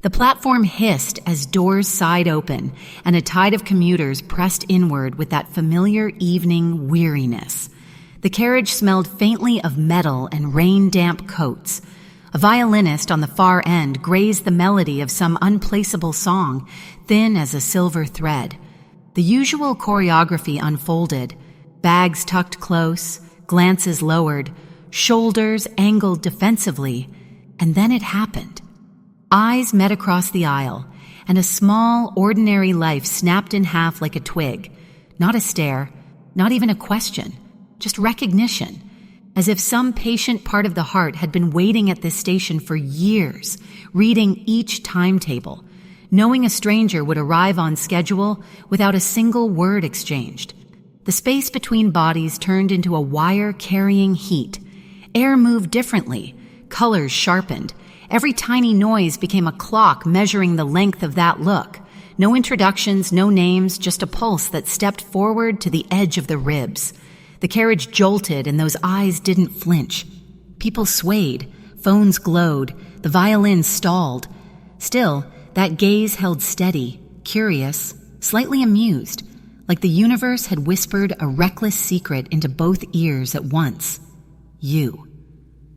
The platform hissed as doors sighed open, and a tide of commuters pressed inward with that familiar evening weariness. The carriage smelled faintly of metal and rain-damp coats. A violinist on the far end grazed the melody of some unplaceable song, thin as a silver thread. The usual choreography unfolded, bags tucked close, glances lowered, shoulders angled defensively, and then it happened. Eyes met across the aisle, and a small, ordinary life snapped in half like a twig. Not a stare, not even a question, just recognition, as if some patient part of the heart had been waiting at this station for years, reading each timetable, knowing a stranger would arrive on schedule without a single word exchanged. The space between bodies turned into a wire-carrying heat. Air moved differently, colors sharpened. Every tiny noise became a clock measuring the length of that look. No introductions, no names, just a pulse that stepped forward to the edge of the ribs. The carriage jolted and those eyes didn't flinch. People swayed, phones glowed, the violin stalled. Still, that gaze held steady, curious, slightly amused, like the universe had whispered a reckless secret into both ears at once. You.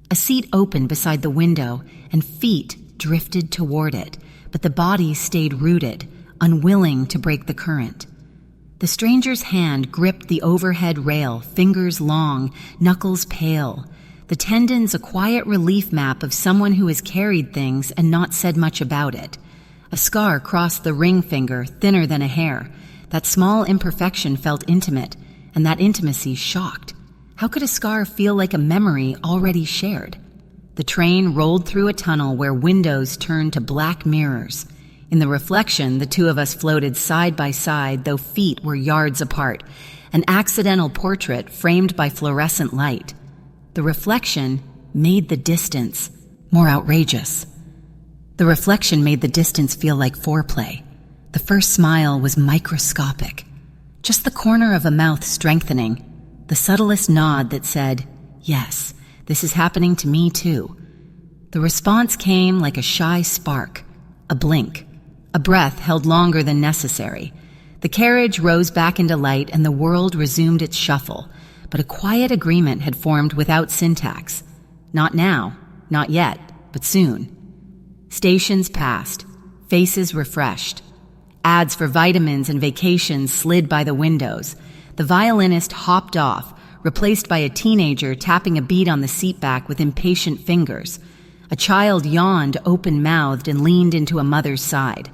A seat opened beside the window, and feet drifted toward it, but the body stayed rooted, unwilling to break the current. The stranger's hand gripped the overhead rail, fingers long, knuckles pale. The tendons a quiet relief map of someone who has carried things and not said much about it. A scar crossed the ring finger, thinner than a hair. That small imperfection felt intimate, and that intimacy shocked. How could a scar feel like a memory already shared? The train rolled through a tunnel where windows turned to black mirrors. In the reflection, the two of us floated side by side, though feet were yards apart, an accidental portrait framed by fluorescent light. The reflection made the distance more outrageous. The reflection made the distance feel like foreplay. The first smile was microscopic, just the corner of a mouth strengthening, the subtlest nod that said, "Yes, this is happening to me too." The response came like a shy spark, a blink, a breath held longer than necessary. The carriage rose back into light and the world resumed its shuffle, but a quiet agreement had formed without syntax. Not now, not yet, but soon. Stations passed, faces refreshed. Ads for vitamins and vacations slid by the windows. The violinist hopped off, replaced by a teenager tapping a beat on the seatback with impatient fingers. A child yawned open-mouthed and leaned into a mother's side.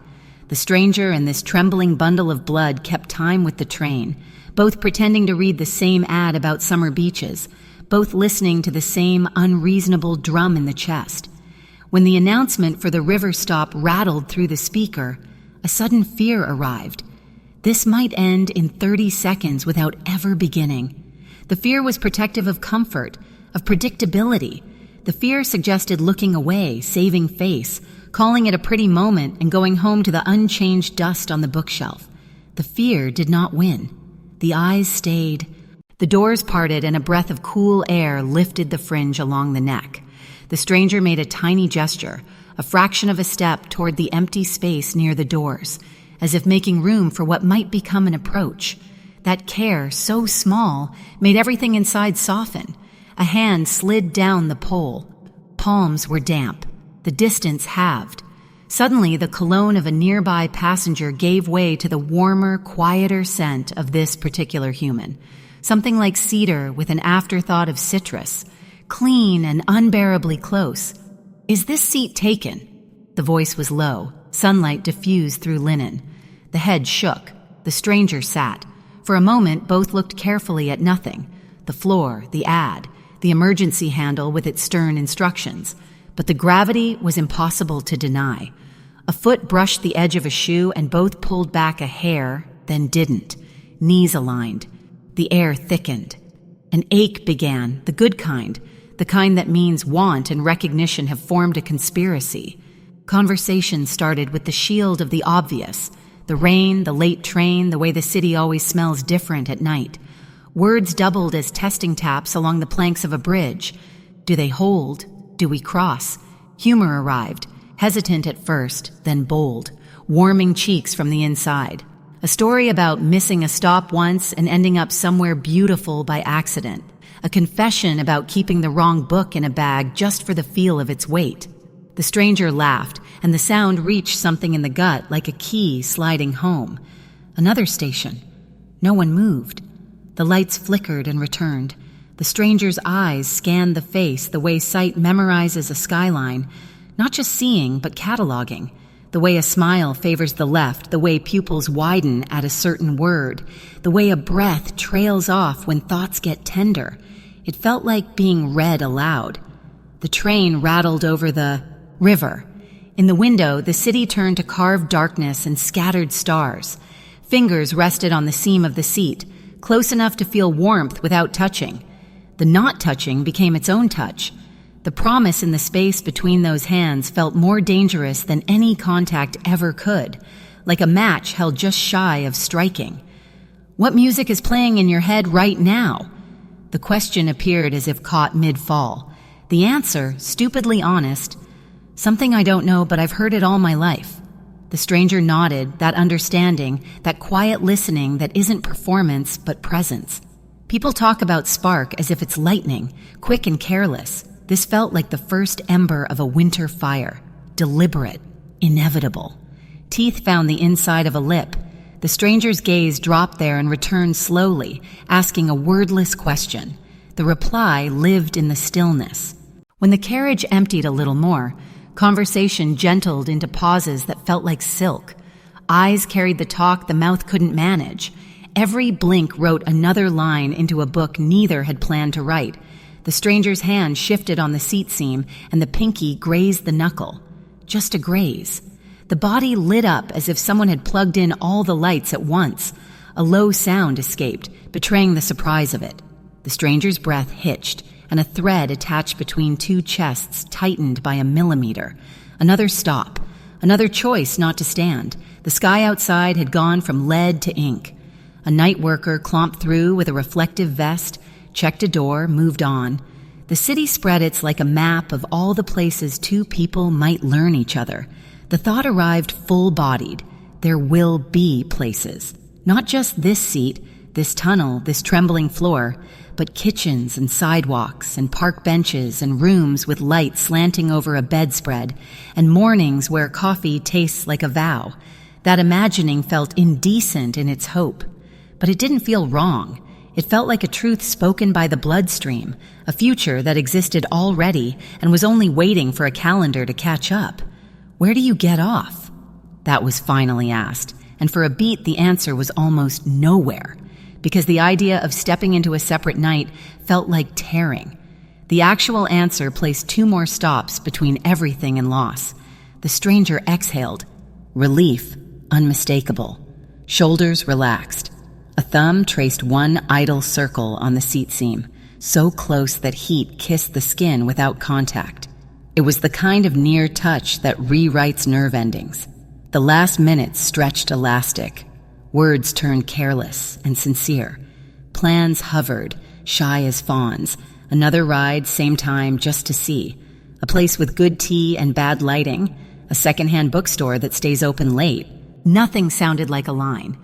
The stranger and this trembling bundle of blood kept time with the train, both pretending to read the same ad about summer beaches, both listening to the same unreasonable drum in the chest. When the announcement for the river stop rattled through the speaker, a sudden fear arrived. This might end in 30 seconds without ever beginning. The fear was protective of comfort, of predictability. The fear suggested looking away, saving face, calling it a pretty moment and going home to the unchanged dust on the bookshelf. The fear did not win. The eyes stayed. The doors parted and a breath of cool air lifted the fringe along the neck. The stranger made a tiny gesture, a fraction of a step toward the empty space near the doors, as if making room for what might become an approach. That care, so small, made everything inside soften. A hand slid down the pole. Palms were damp. The distance halved. Suddenly, the cologne of a nearby passenger gave way to the warmer, quieter scent of this particular human. Something like cedar with an afterthought of citrus. Clean and unbearably close. "Is this seat taken?" The voice was low. Sunlight diffused through linen. The head shook. The stranger sat. For a moment, both looked carefully at nothing. The floor, the ad, the emergency handle with its stern instructions. But the gravity was impossible to deny. A foot brushed the edge of a shoe and both pulled back a hair, then didn't. Knees aligned. The air thickened. An ache began, the good kind, the kind that means want and recognition have formed a conspiracy. Conversation started with the shield of the obvious. The rain, the late train, the way the city always smells different at night. Words doubled as testing taps along the planks of a bridge. Do they hold? Do we cross? Humor arrived. hesitant at first, then bold, warming cheeks from the inside. A story about missing a stop once and ending up somewhere beautiful by accident. A confession about keeping the wrong book in a bag just for the feel of its weight. The stranger laughed, and the sound reached something in the gut like a key sliding home. Another station. No one moved. The lights flickered and returned. The stranger's eyes scanned the face the way sight memorizes a skyline, not just seeing, but cataloging. The way a smile favors the left, the way pupils widen at a certain word, the way a breath trails off when thoughts get tender. It felt like being read aloud. The train rattled over the river. In the window, the city turned to carved darkness and scattered stars. Fingers rested on the seam of the seat, close enough to feel warmth without touching. The not touching became its own touch. The promise in the space between those hands felt more dangerous than any contact ever could, like a match held just shy of striking. What music is playing in your head right now? The question appeared as if caught mid-fall. The answer, stupidly honest, something I don't know, but I've heard it all my life. The stranger nodded, that understanding, that quiet listening that isn't performance but presence. People talk about spark as if it's lightning, quick and careless. This felt like the first ember of a winter fire, deliberate, inevitable. Teeth found the inside of a lip. The stranger's gaze dropped there and returned slowly, asking a wordless question. The reply lived in the stillness. When the carriage emptied a little more, conversation gentled into pauses that felt like silk. Eyes carried the talk the mouth couldn't manage. Every blink wrote another line into a book neither had planned to write. The stranger's hand shifted on the seat seam, and the pinky grazed the knuckle. Just a graze. The body lit up as if someone had plugged in all the lights at once. A low sound escaped, betraying the surprise of it. The stranger's breath hitched, and a thread attached between two chests tightened by a millimeter. Another stop. Another choice not to stand. The sky outside had gone from lead to ink. A night worker clomped through with a reflective vest, checked a door, moved on. The city spread its like a map of all the places two people might learn each other. The thought arrived full-bodied. There will be places. Not just this seat, this tunnel, this trembling floor, but kitchens and sidewalks and park benches and rooms with light slanting over a bedspread and mornings where coffee tastes like a vow. That imagining felt indecent in its hope. But it didn't feel wrong. It felt like a truth spoken by the bloodstream, a future that existed already and was only waiting for a calendar to catch up. Where do you get off? That was finally asked, and for a beat the answer was almost nowhere, because the idea of stepping into a separate night felt like tearing. The actual answer placed two more stops between everything and loss. The stranger exhaled. Relief, unmistakable. Shoulders relaxed. A thumb traced one idle circle on the seat seam, so close that heat kissed the skin without contact. It was the kind of near touch that rewrites nerve endings. The last minutes stretched elastic. Words turned careless and sincere. Plans hovered, shy as fawns. Another ride, same time, just to see. A place with good tea and bad lighting. A secondhand bookstore that stays open late. Nothing sounded like a line.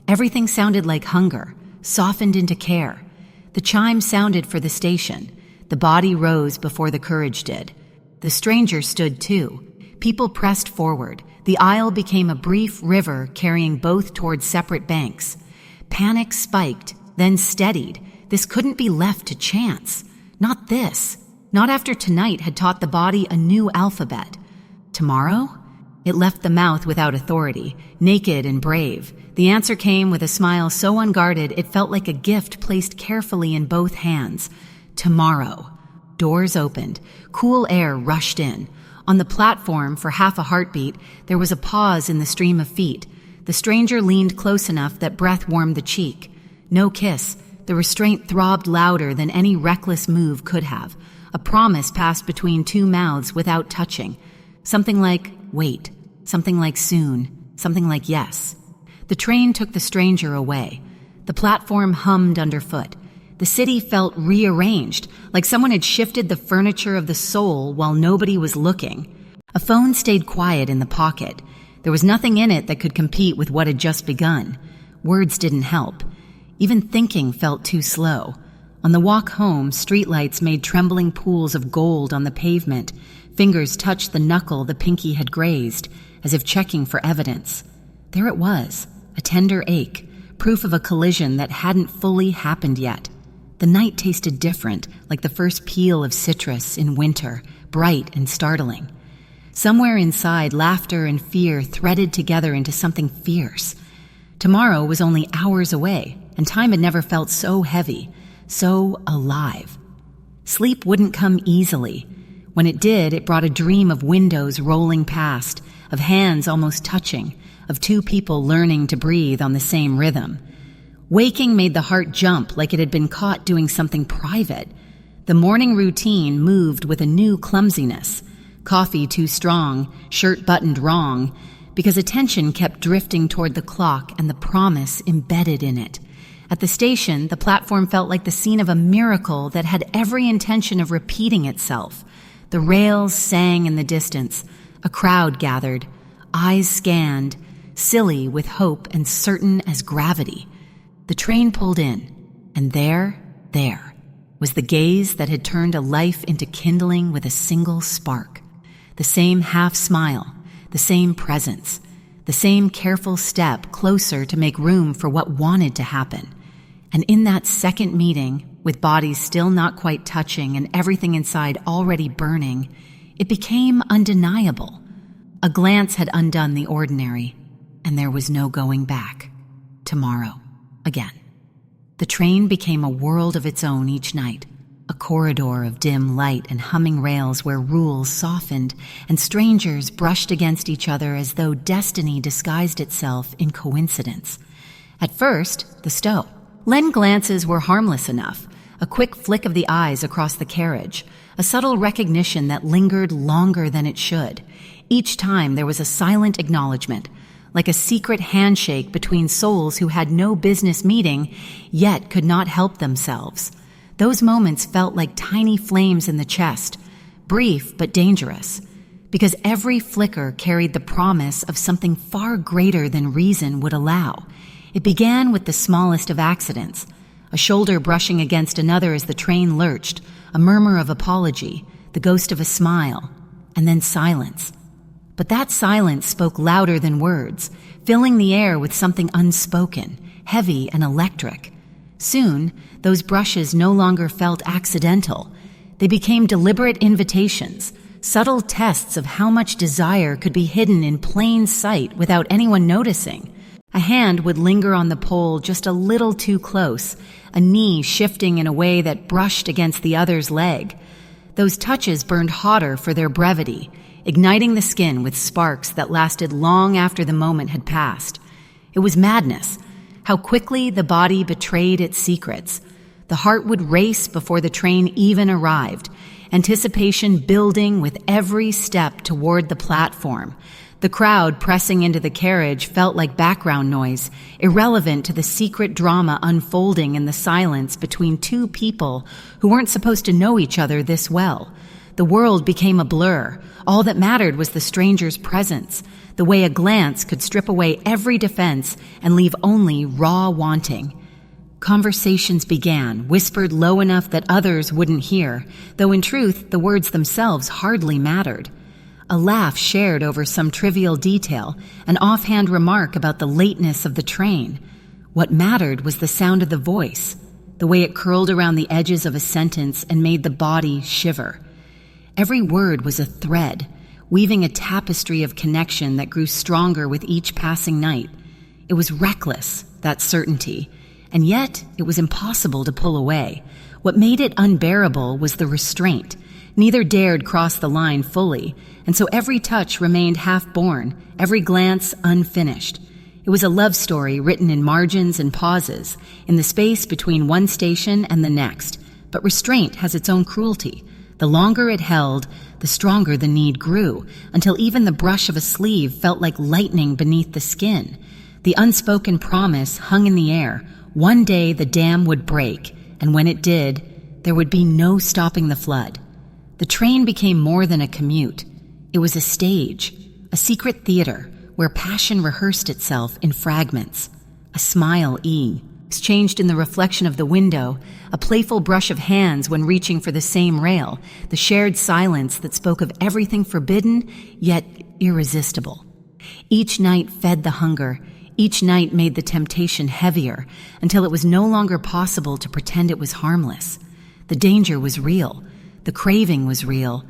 Everything sounded like hunger, softened into care. The chime sounded for the station. The body rose before the courage did. The stranger stood too. People pressed forward. The aisle became a brief river carrying both toward separate banks. Panic spiked, then steadied. This couldn't be left to chance. Not this. Not after tonight had taught the body a new alphabet. Tomorrow? It left the mouth without authority, naked and brave. The answer came with a smile so unguarded it felt like a gift placed carefully in both hands. Tomorrow. Doors opened. Cool air rushed in. On the platform, for half a heartbeat, there was a pause in the stream of feet. The stranger leaned close enough that breath warmed the cheek. No kiss. The restraint throbbed louder than any reckless move could have. A promise passed between two mouths without touching. Something like, wait. Something like soon. Something like yes. The train took the stranger away. The platform hummed underfoot. The city felt rearranged, like someone had shifted the furniture of the soul while nobody was looking. A phone stayed quiet in the pocket. There was nothing in it that could compete with what had just begun. Words didn't help. Even thinking felt too slow. On the walk home, streetlights made trembling pools of gold on the pavement. Fingers touched the knuckle the pinky had grazed, as if checking for evidence. There it was, a tender ache, proof of a collision that hadn't fully happened yet. The night tasted different, like the first peel of citrus in winter, bright and startling. Somewhere inside, laughter and fear threaded together into something fierce. Tomorrow was only hours away, and time had never felt so heavy, so alive. Sleep wouldn't come easily. When it did, it brought a dream of windows rolling past, of hands almost touching, of two people learning to breathe on the same rhythm. Waking made the heart jump like it had been caught doing something private. The morning routine moved with a new clumsiness. Coffee too strong, shirt buttoned wrong, because attention kept drifting toward the clock and the promise embedded in it. At the station, the platform felt like the scene of a miracle that had every intention of repeating itself. The rails sang in the distance. A crowd gathered, eyes scanned, silly with hope and certain as gravity. The train pulled in, and there was the gaze that had turned a life into kindling with a single spark. The same half smile, the same presence, the same careful step closer to make room for what wanted to happen. And in that second meeting, with bodies still not quite touching and everything inside already burning, it became undeniable. A glance had undone the ordinary, and there was no going back. Tomorrow, again. The train became a world of its own each night, a corridor of dim light and humming rails where rules softened and strangers brushed against each other as though destiny disguised itself in coincidence. At first, the stow. Len glances were harmless enough, a quick flick of the eyes across the carriage, a subtle recognition that lingered longer than it should. Each time there was a silent acknowledgement, like a secret handshake between souls who had no business meeting, yet could not help themselves. Those moments felt like tiny flames in the chest, brief but dangerous, because every flicker carried the promise of something far greater than reason would allow. It began with the smallest of accidents, a shoulder brushing against another as the train lurched, a murmur of apology, the ghost of a smile, and then silence. But that silence spoke louder than words, filling the air with something unspoken, heavy and electric. Soon, those brushes no longer felt accidental. They became deliberate invitations, subtle tests of how much desire could be hidden in plain sight without anyone noticing. A hand would linger on the pole just a little too close, a knee shifting in a way that brushed against the other's leg. Those touches burned hotter for their brevity, igniting the skin with sparks that lasted long after the moment had passed. It was madness. How quickly the body betrayed its secrets. The heart would race before the train even arrived, anticipation building with every step toward the platform. The crowd pressing into the carriage felt like background noise, irrelevant to the secret drama unfolding in the silence between two people who weren't supposed to know each other this well. The world became a blur. All that mattered was the stranger's presence, the way a glance could strip away every defense and leave only raw wanting. Conversations began, whispered low enough that others wouldn't hear, though in truth the words themselves hardly mattered. A laugh shared over some trivial detail, an offhand remark about the lateness of the train. What mattered was the sound of the voice, the way it curled around the edges of a sentence and made the body shiver. Every word was a thread, weaving a tapestry of connection that grew stronger with each passing night. It was reckless, that certainty, and yet it was impossible to pull away. What made it unbearable was the restraint. Neither dared cross the line fully, and so every touch remained half-born, every glance unfinished. It was a love story written in margins and pauses, in the space between one station and the next. But restraint has its own cruelty. The longer it held, the stronger the need grew, until even the brush of a sleeve felt like lightning beneath the skin. The unspoken promise hung in the air. One day the dam would break, and when it did, there would be no stopping the flood. The train became more than a commute. It was a stage, a secret theater where passion rehearsed itself in fragments. A smile exchanged in the reflection of the window, a playful brush of hands when reaching for the same rail, the shared silence that spoke of everything forbidden yet irresistible. Each night fed the hunger. Each night made the temptation heavier until it was no longer possible to pretend it was harmless. The danger was real. The craving was real.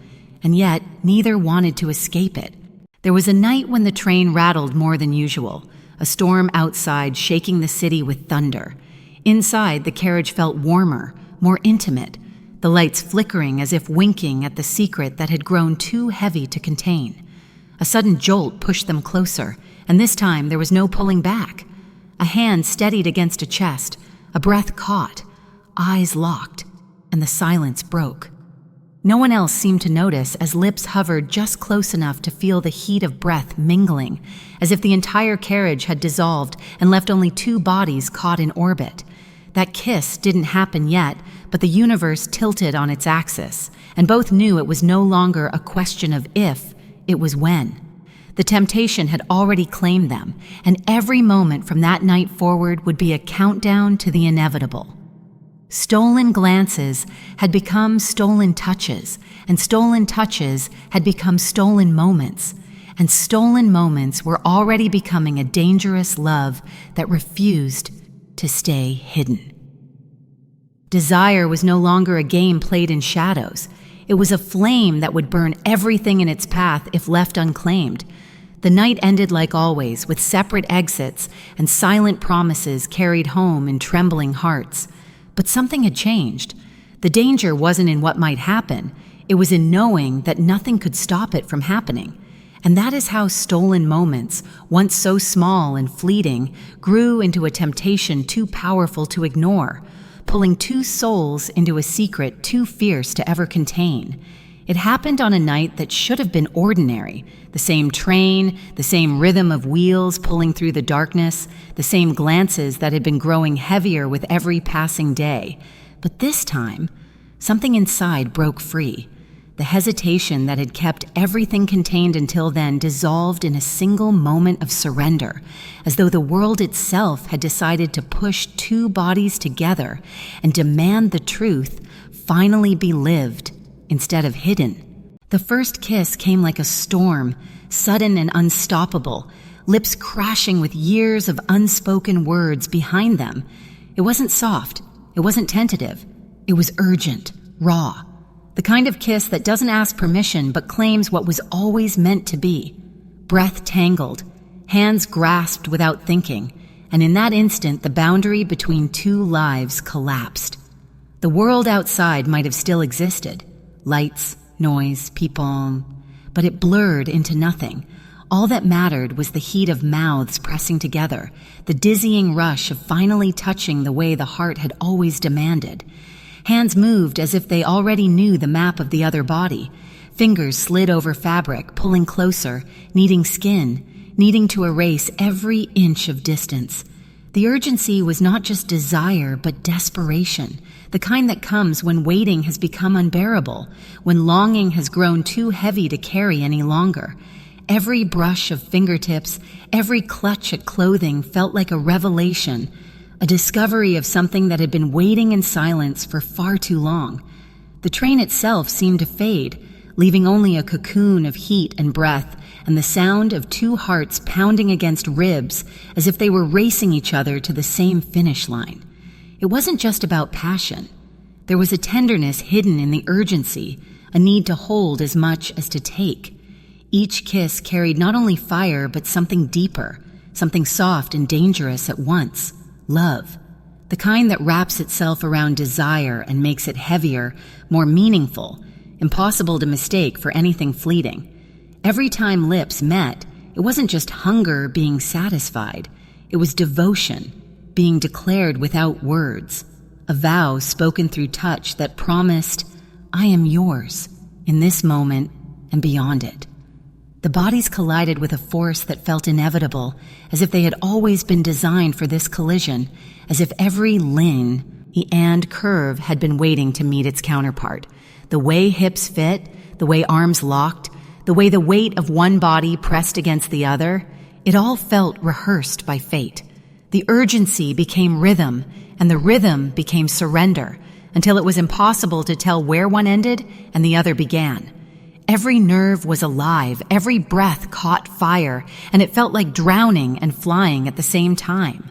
And yet, neither wanted to escape it. There was a night when the train rattled more than usual, a storm outside shaking the city with thunder. Inside, the carriage felt warmer, more intimate, the lights flickering as if winking at the secret that had grown too heavy to contain. A sudden jolt pushed them closer, and this time there was no pulling back. A hand steadied against a chest, a breath caught, eyes locked, and the silence broke. No one else seemed to notice as lips hovered just close enough to feel the heat of breath mingling, as if the entire carriage had dissolved and left only two bodies caught in orbit. That kiss didn't happen yet, but the universe tilted on its axis, and both knew it was no longer a question of if, it was when. The temptation had already claimed them, and every moment from that night forward would be a countdown to the inevitable. Stolen glances had become stolen touches, and stolen touches had become stolen moments, and stolen moments were already becoming a dangerous love that refused to stay hidden. Desire was no longer a game played in shadows. It was a flame that would burn everything in its path if left unclaimed. The night ended like always, with separate exits and silent promises carried home in trembling hearts. But something had changed. The danger wasn't in what might happen. It was in knowing that nothing could stop it from happening. And that is how stolen moments, once so small and fleeting, grew into a temptation too powerful to ignore, pulling two souls into a secret too fierce to ever contain. It happened on a night that should have been ordinary. The same train, the same rhythm of wheels pulling through the darkness, the same glances that had been growing heavier with every passing day. But this time, something inside broke free. The hesitation that had kept everything contained until then dissolved in a single moment of surrender, as though the world itself had decided to push two bodies together and demand the truth finally be lived instead of hidden. The first kiss came like a storm, sudden and unstoppable, lips crashing with years of unspoken words behind them. It wasn't soft, it wasn't tentative, it was urgent, raw. The kind of kiss that doesn't ask permission but claims what was always meant to be. Breath tangled, hands grasped without thinking, and in that instant the boundary between two lives collapsed. The world outside might have still existed. Lights, noise, people, but it blurred into nothing. All that mattered was the heat of mouths pressing together, the dizzying rush of finally touching the way the heart had always demanded. Hands moved as if they already knew the map of the other body. Fingers slid over fabric, pulling closer, needing skin, needing to erase every inch of distance. The urgency was not just desire, but desperation, the kind that comes when waiting has become unbearable, when longing has grown too heavy to carry any longer. Every brush of fingertips, every clutch at clothing felt like a revelation, a discovery of something that had been waiting in silence for far too long. The train itself seemed to fade, leaving only a cocoon of heat and breath and the sound of two hearts pounding against ribs as if they were racing each other to the same finish line. It wasn't just about passion. There was a tenderness hidden in the urgency, a need to hold as much as to take. Each kiss carried not only fire but something deeper, something soft and dangerous at once. Love, the kind that wraps itself around desire and makes it heavier, more meaningful, impossible to mistake for anything fleeting. Every time lips met, it wasn't just hunger being satisfied. It was devotion, being declared without words, a vow spoken through touch that promised, I am yours, in this moment and beyond it. The bodies collided with a force that felt inevitable, as if they had always been designed for this collision, as if every yin and curve had been waiting to meet its counterpart. The way hips fit, the way arms locked, the way the weight of one body pressed against the other, it all felt rehearsed by fate. The urgency became rhythm, and the rhythm became surrender, until it was impossible to tell where one ended and the other began. Every nerve was alive, every breath caught fire, and it felt like drowning and flying at the same time.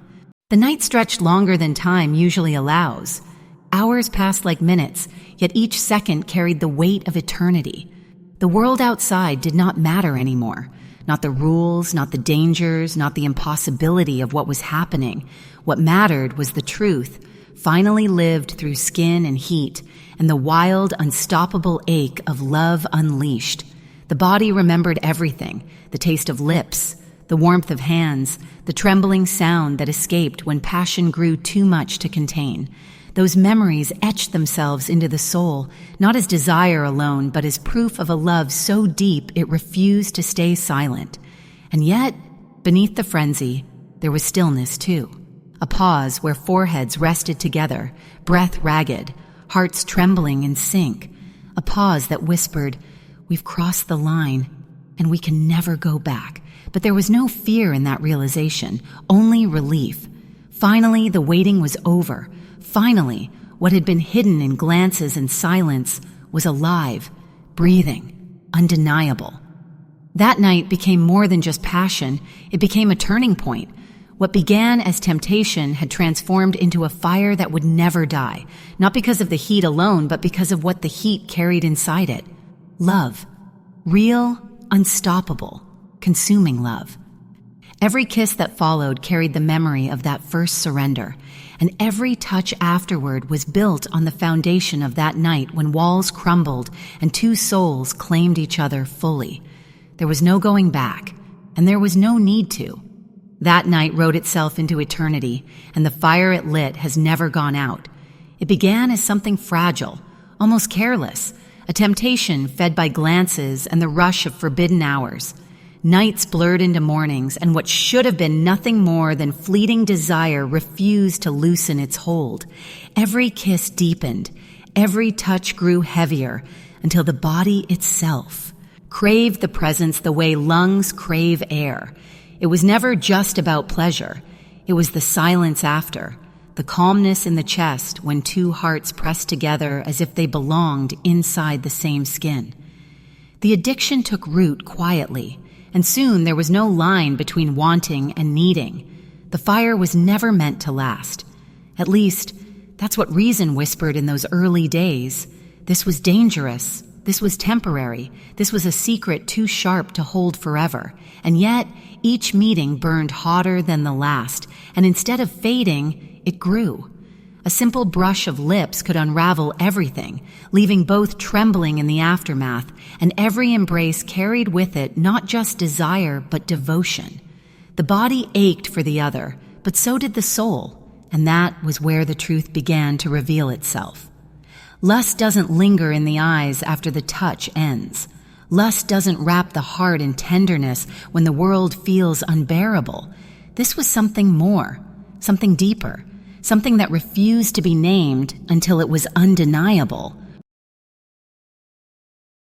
The night stretched longer than time usually allows. Hours passed like minutes, yet each second carried the weight of eternity. The world outside did not matter anymore. Not the rules, not the dangers, not the impossibility of what was happening. What mattered was the truth, finally lived through skin and heat, and the wild, unstoppable ache of love unleashed. The body remembered everything, the taste of lips, the warmth of hands, the trembling sound that escaped when passion grew too much to contain. Those memories etched themselves into the soul, not as desire alone, but as proof of a love so deep it refused to stay silent. And yet, beneath the frenzy, there was stillness too. A pause where foreheads rested together, breath ragged, hearts trembling in sync. A pause that whispered, "We've crossed the line, and we can never go back." But there was no fear in that realization, only relief. Finally, the waiting was over. Finally, what had been hidden in glances and silence was alive, breathing, undeniable. That night became more than just passion. It became a turning point. What began as temptation had transformed into a fire that would never die, not because of the heat alone, but because of what the heat carried inside it. Love. Real, unstoppable, consuming love. Every kiss that followed carried the memory of that first surrender, and every touch afterward was built on the foundation of that night when walls crumbled and two souls claimed each other fully. There was no going back, and there was no need to. That night wrote itself into eternity, and the fire it lit has never gone out. It began as something fragile, almost careless, a temptation fed by glances and the rush of forbidden hours. Nights blurred into mornings, and what should have been nothing more than fleeting desire refused to loosen its hold. Every kiss deepened, every touch grew heavier, until the body itself craved the presence the way lungs crave air. It was never just about pleasure. It was the silence after, the calmness in the chest when two hearts pressed together as if they belonged inside the same skin. The addiction took root quietly, and soon there was no line between wanting and needing. The fire was never meant to last. At least, that's what reason whispered in those early days. This was dangerous. This was temporary. This was a secret too sharp to hold forever. And yet, each meeting burned hotter than the last, and instead of fading, it grew. A simple brush of lips could unravel everything, leaving both trembling in the aftermath, and every embrace carried with it not just desire, but devotion. The body ached for the other, but so did the soul, and that was where the truth began to reveal itself. Lust doesn't linger in the eyes after the touch ends. Lust doesn't wrap the heart in tenderness when the world feels unbearable. This was something more, something deeper, something that refused to be named until it was undeniable.